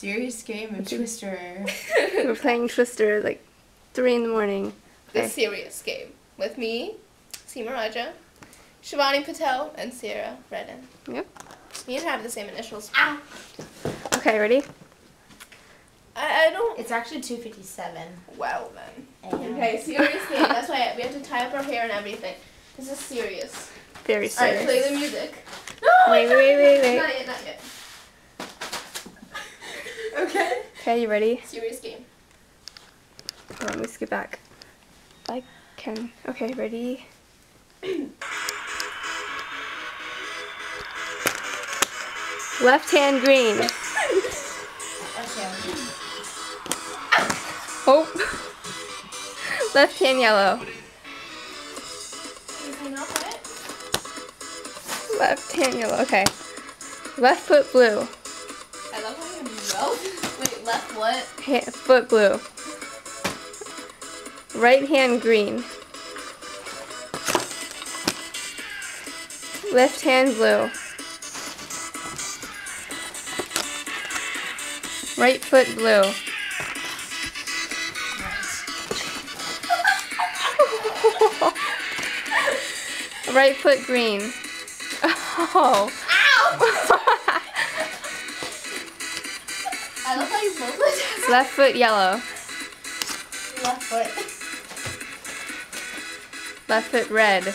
Serious game of Twister. We're playing Twister at like 3 in the morning. The serious game with me, Seema Raja, Shivani Patel, and Sarah Redden. Yep. Me and her have the same initials. Ah. Okay, ready? I don't. It's actually 2:57. Well then. AM. Okay, serious game. That's why we have to tie up our hair and everything. This is serious. Very serious. Alright, play the music. No, Wait. Not yet. Okay. Okay, you ready? Serious game. Hold on, let me skip back. I can. Okay, ready? Left hand green. Okay. Oh. Left hand yellow. Is he not wet? Left hand yellow. Okay. Left foot blue. I love how you well. Wait, left what? Foot blue. Right hand green. Left hand blue. Right foot blue. Right foot green. Oh. Ow! I love how you both like Left foot yellow. left foot. Left foot red.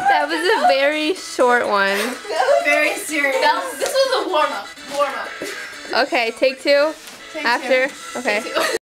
That was a very short one. Very serious. This was a warm up. Okay, take two. Take After. two. Okay. Take two.